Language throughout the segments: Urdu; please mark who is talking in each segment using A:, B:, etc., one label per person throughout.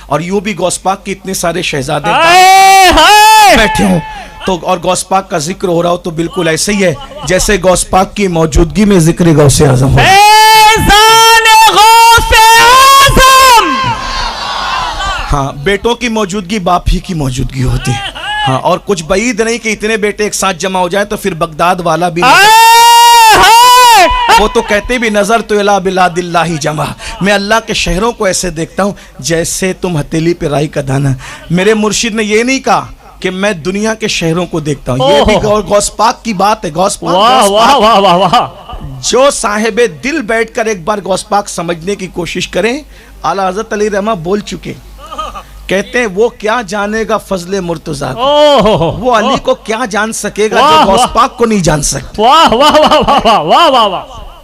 A: اور یوں بھی غوث پاک کے اتنے سارے شہزادے بیٹھے ہوں تو اور غوث پاک کا ذکر ہو رہا ہو تو بالکل ایسے ہی ہے جیسے غوث پاک کی موجودگی میں ذکر غوث اعظم ہو. ہاں بیٹوں کی موجودگی باپ ہی کی موجودگی ہوتی ہے. ہاں اور کچھ بعید نہیں کہ اتنے بیٹے ایک ساتھ جمع ہو جائیں تو پھر بغداد والا بھی وہ تو کہتے بھی نظر تو الی بلاد اللہ جمع. میں اللہ کے شہروں کو ایسے دیکھتا ہوں جیسے تم ہتھیلی پہ رائی کا دانہ. میرے مرشد نے یہ نہیں کہا کہ میں دنیا کے شہروں کو دیکھتا ہوں, یہ بھی غوث پاک کی بات ہے. غوث پاک جو صاحب دل بیٹھ کر ایک بار غوث پاک سمجھنے کی کوشش کریں. اعلیٰ حضرت علی رحمہ بول چکے, کہتے ہیں وہ کیا جانے گا فضل مرتضیٰ کو, وہ علی کو کیا جان سکے گا جو غوث پاک کو نہیں جان سکتے.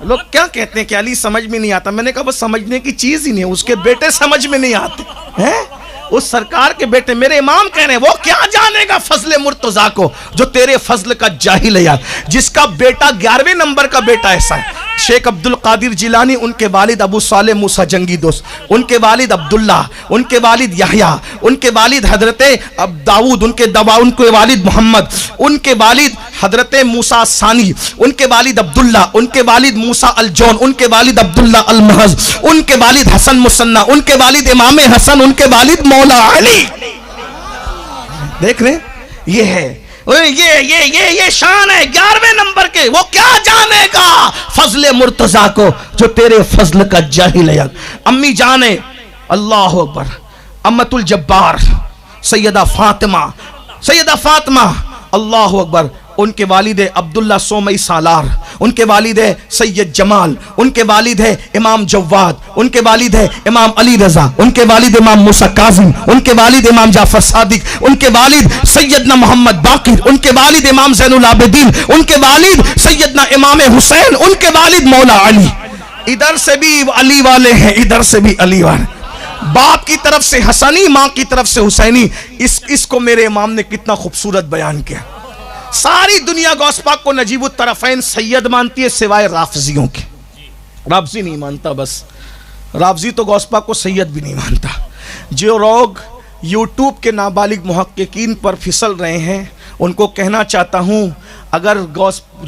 A: لوگ کیا کہتے ہیں کہ علی سمجھ میں نہیں آتا. میں نے کہا وہ سمجھنے کی چیز ہی نہیں, اس کے بیٹے سمجھ میں نہیں آتے ہیں. اس سرکار کے بیٹے میرے امام کہہ رہے ہیں وہ کیا جانے گا فضل مرتضیٰ کو جو تیرے فضل کا جاہل ہے یار. جس کا بیٹا 11ویں نمبر کا بیٹا ایسا ہے شیخ عبد القادر جیلانی, ان کے والد ابو صالح موسیٰ جنگی دوست, ان کے والد عبداللہ, ان کے والد یحییٰ, ان کے والد حضرت داؤد, ان کے والد محمد, ان کے والد حضرت موسیٰ ثانی, ان کے والد عبداللہ, ان کے والد موسیٰ الجون, ان کے والد عبداللہ المحض, ان کے والد حسن مصنع, ان کے والد امام حسن, ان کے والد مولا علی. دیکھ رہے یہ ہے یہ شان ہے 11ویں نمبر کے. وہ کیا جانے گا فضل مرتضیٰ کو جو تیرے فضل کا جاہل ہے. امی جانے اللہ اکبر, امت الجبار سیدہ فاطمہ اللہ اکبر, ان کے والد عبداللہ سومئی سالار, ان کے والد ہے سید جمال, ان کے والد ہے امام جواد, ان کے والد ہے امام علی رضا, ان کے والد امام موسیٰ کاظم, ان کے والد امام جعفر صادق, ان کے والد سیدنا محمد باقر, ان کے والد امام زین العابدین, ان کے والد سیدنا امام حسین, ان کے والد مولا علی. ادھر سے بھی علی والے ہیں, ادھر سے بھی علی والے. باپ کی طرف سے حسنی, ماں کی طرف سے حسینی. اس کو میرے امام نے کتنا خوبصورت بیان کیا. ساری دنیا غوث پاک کو نجیب الطرفین سید مانتی ہے سوائے رافضیوں کے. رافضی نہیں مانتا, بس رافضی تو غوث پاک کو سید بھی نہیں مانتا. جو لوگ یوٹیوب کے نابالغ محققین پر پھسل رہے ہیں ان کو کہنا چاہتا ہوں اگر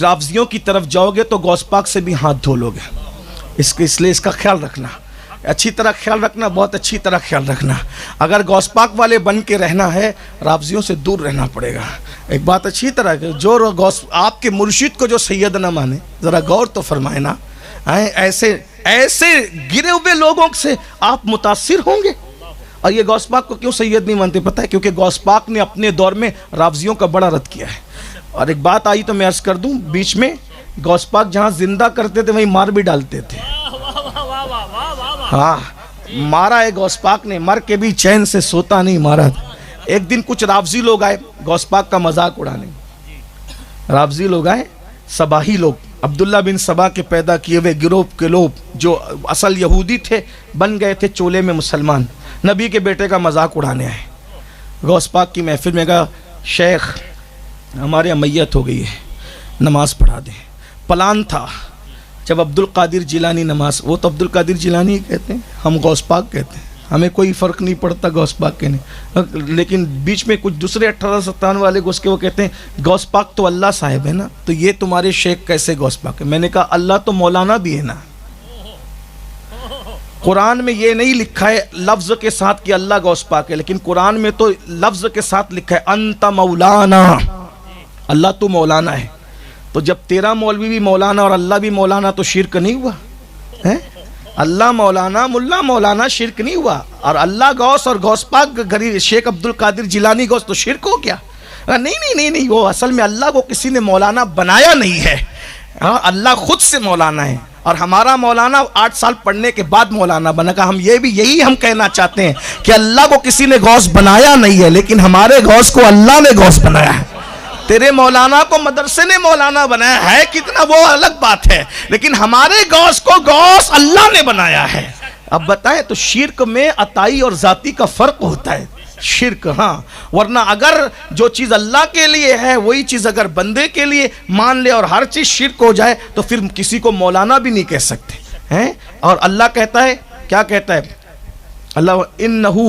A: رافضیوں کی طرف جاؤ گے تو غوث پاک سے بھی ہاتھ دھو لو گے. اس لیے اس کا خیال رکھنا, اچھی طرح خیال رکھنا, بہت اچھی طرح خیال رکھنا. اگر غوث پاک والے بن کے رہنا ہے رافضیوں سے دور رہنا پڑے گا. ایک بات اچھی طرح کہ جو آپ کے مرشد کو جو سید نہ مانے ذرا غور تو فرمائے نا. ایسے گرے ہوئے لوگوں سے آپ متاثر ہوں گے. اور یہ غوث پاک کو کیوں سید نہیں مانتے پتہ ہے؟ کیونکہ غوث پاک نے اپنے دور میں رافضیوں کا بڑا رد کیا ہے. اور ایک بات آئی تو میں عرض کر دوں, بیچ میں غوث پاک جہاں زندہ کرتے تھے وہیں مار بھی ڈالتے تھے. ہاں مارا ہے غوث پاک نے, مر کے بھی چین سے سوتا نہیں مارا. ایک دن کچھ رافضی لوگ آئے غوث پاک کا مذاق اڑانے. رافضی لوگ آئے, صباحی لوگ, عبداللہ بن سبا کے پیدا کیے ہوئے گروہ کے لوگ جو اصل یہودی تھے بن گئے تھے چولے میں مسلمان. نبی کے بیٹے کا مذاق اڑانے آئے. غوث پاک کی محفل میں کہا شیخ ہمارے میت ہو گئی ہے, نماز پڑھا دیں. پلان تھا جب عبد القادر جیلانی نماز, وہ تو عبد القادر جیلانی کہتے ہیں, ہم غوث پاک کہتے ہیں, ہمیں کوئی فرق نہیں پڑتا غوث پاک کے نہیں. لیکن بیچ میں کچھ دوسرے 1857 والے گھس کے وہ کہتے ہیں غوث پاک تو اللہ صاحب ہے نا, تو یہ تمہارے شیخ کیسے غوث پاک ہے؟ میں نے کہا اللہ تو مولانا بھی ہے نا. قرآن میں یہ نہیں لکھا ہے لفظ کے ساتھ کہ اللہ غوث پاک ہے, لیکن قرآن میں تو لفظ کے ساتھ لکھا ہے انت مولانا, اللہ تو مولانا ہے. تو جب تیرا مولوی بھی مولانا اور اللہ بھی مولانا تو شرک نہیں ہوا؟ اللہ مولانا ملا مولانا شرک نہیں ہوا. اور اللہ غوث اور غوث پاک شیخ عبد القادر جیلانی غوث تو شرک ہو گیا. نہیں, وہ اصل میں اللہ کو کسی نے مولانا بنایا نہیں ہے. اللہ خود سے مولانا ہے. اور ہمارا مولانا 8 سال پڑھنے کے بعد مولانا بنا. کہ ہم یہی ہم کہنا چاہتے ہیں کہ اللہ کو کسی نے غوث بنایا نہیں ہے, لیکن ہمارے غوث کو اللہ نے غوث بنایا ہے. تیرے مولانا کو مدرسے نے مولانا بنایا ہے کتنا, وہ الگ بات ہے, لیکن ہمارے غوث کو غوث اللہ نے بنایا ہے. اب بتائیں تو شرک میں عطائی اور ذاتی کا فرق ہوتا ہے. شرک ہاں, ورنہ اگر جو چیز اللہ کے لیے ہے وہی چیز اگر بندے کے لیے مان لے اور ہر چیز شرک ہو جائے تو پھر کسی کو مولانا بھی نہیں کہہ سکتے ہیں. اور اللہ کہتا ہے, کیا کہتا ہے اللہ, انہو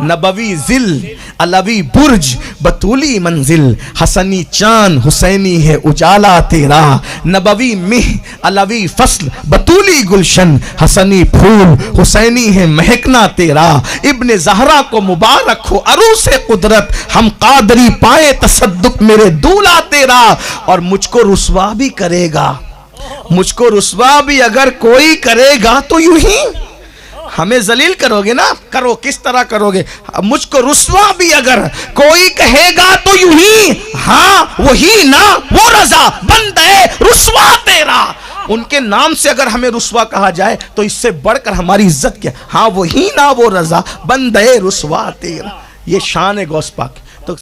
A: نبوی ذل علوی برج بطولی منزل حسنی چاند حسینی ہے اجالا تیرا نبوی مہ علوی فصل بطولی گلشن حسنی پھول حسینی ہے مہکنا تیرا ابن زہرا کو مبارک ہو عروس قدرت ہم قادری پائے تصدق میرے دولا تیرا اور مجھ کو رسوا بھی کرے گا مجھ کو رسوا بھی اگر کوئی کرے گا تو یوں ہی ہمیں ذلیل کرو گے نا کرو کس طرح کرو گے مجھ کو رسوا بھی اگر کوئی کہے گا تو یوں ہی ہاں وہی نا وہ رضا بندے رسوا تیرا ان کے نام سے اگر ہمیں رسوا کہا جائے تو اس سے بڑھ کر ہماری عزت کیا ہاں وہی نا وہ رضا بندے رسوا تیرا یہ شان ہے غوث پاک